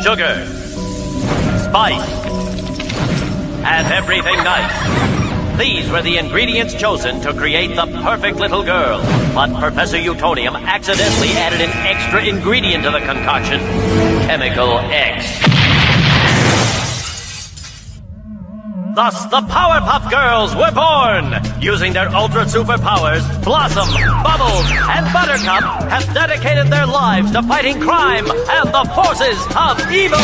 sugar, spice, and everything nice. These were the ingredients chosen to create the perfect little girl. But Professor Utonium accidentally added an extra ingredient to the concoction, Chemical X. Thus, the Powerpuff Girls were born! Using their ultra superpowers, Blossom, Bubbles, and Buttercup have dedicated their lives to fighting crime and the forces of evil!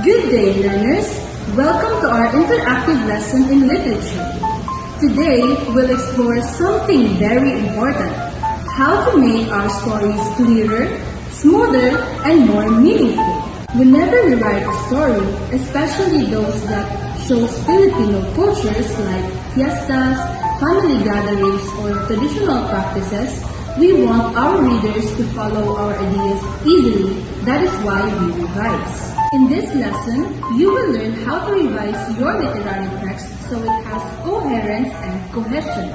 Good day, learners! Welcome to our interactive lesson in literature. Today, we'll explore something very important: how to make our stories clearer, smoother, and more meaningful. Whenever we write a story, especially those that shows Filipino cultures like fiestas, family gatherings, or traditional practices, we want our readers to follow our ideas easily. That is why we revise. In this lesson, you will learn how to revise your literary text so it has coherence and cohesion.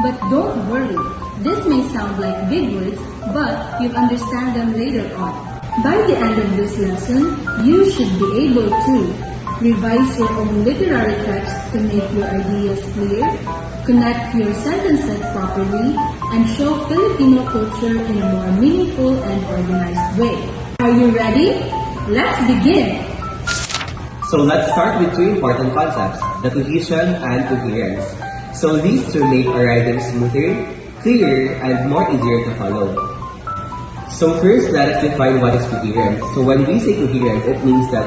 But don't worry, this may sound like big words, but you'll understand them later on. By the end of this lesson, you should be able to revise your own literary text to make your ideas clear, connect your sentences properly, and show Filipino culture in a more meaningful and organized way. Are you ready? Let's begin! So let's start with two important concepts, the cohesion and coherence. So these two make our writing smoother, clearer, and more easier to follow. So first, let us define what is coherence. So when we say coherence, it means that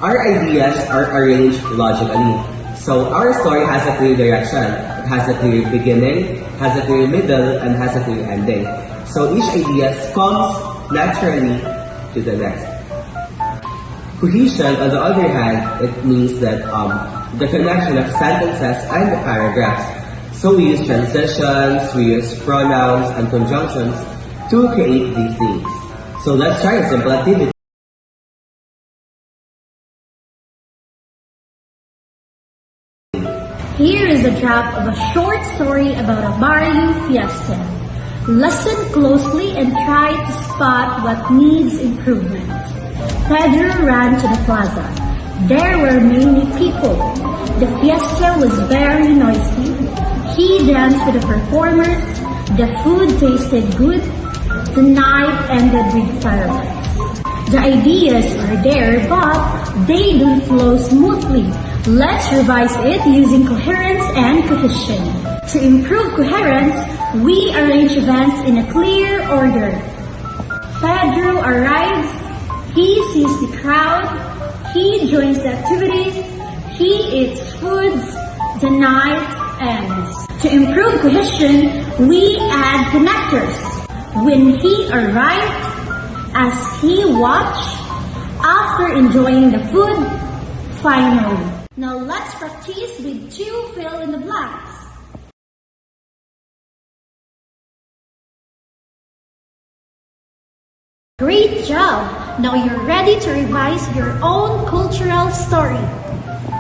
our ideas are arranged logically. So our story has a clear direction. It has a clear beginning, has a clear middle, and has a clear ending. So each idea comes naturally to the next. Cohesion, on the other hand, it means that the connection of sentences and the paragraphs. So we use transitions, we use pronouns and conjunctions to create these things. So let's try a simple activity. Here is a draft of a short story about a barrio fiesta. Listen closely and try to spot what needs improvement. Pedro ran to the plaza. There were many people. The fiesta was very noisy. He danced with the performers. The food tasted good. The night ended with fireworks. The ideas are there, but they don't flow smoothly. Let's revise it using coherence and cohesion. To improve coherence, we arrange events in a clear order. Pedro arrives. He sees the crowd, he joins the activities, he eats foods, the night ends. To improve cohesion, we add connectors. When he arrived, as he watched, after enjoying the food, finally. Now let's practice with two fill in the blanks. Great job! Now you're ready to revise your own cultural story.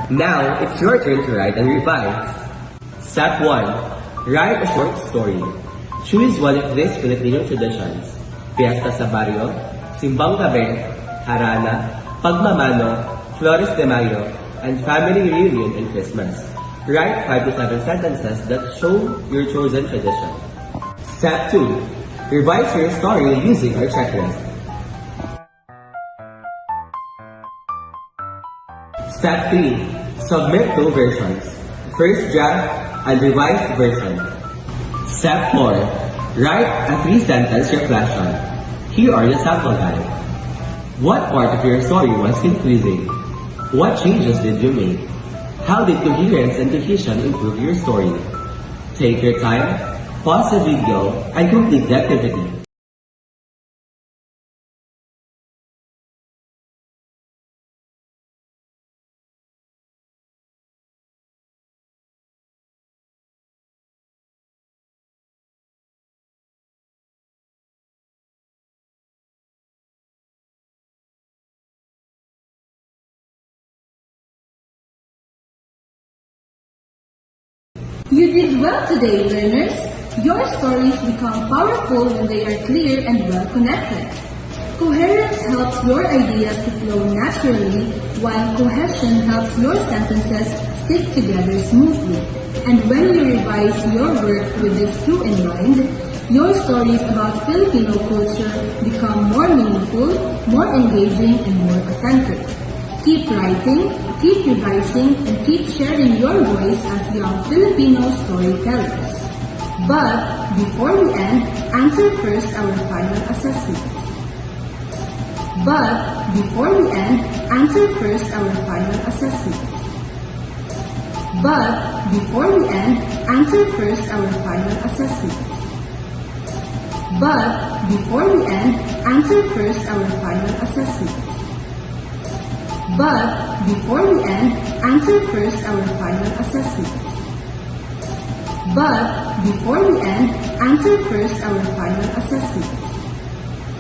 Now, it's your turn to write and revise. Step 1. Write a short story. Choose one of these Filipino traditions. Fiesta sa barrio, simbang gabi, harana, pagmamano, Flores de Mayo, and family reunion in Christmas. Write 5 to 7 sentences that show your chosen tradition. Step 2. Revise your story using our checklist. Step 3. Submit 2 versions. First draft and revised version. Step 4. Write a 3-sentence reflection. Here are the sample guide. What part of your story was confusing? What changes did you make? How did coherence and cohesion improve your story? Take your time, pause the video, and complete the activity. You did well today, learners. Your stories become powerful when they are clear and well connected. Coherence helps your ideas to flow naturally, while cohesion helps your sentences stick together smoothly. And when you revise your work with these two in mind, your stories about Filipino culture become more meaningful, more engaging, and more authentic. Keep writing, keep revising, and keep sharing your voice as young Filipino storytellers. But before we end, answer first our final assessment. But before we end, answer first our final assessment. But before we end, answer first our final assessment. But before we end, answer first our final assessment. But before we end, answer first our final assessment. But before we end, answer first our final assessment.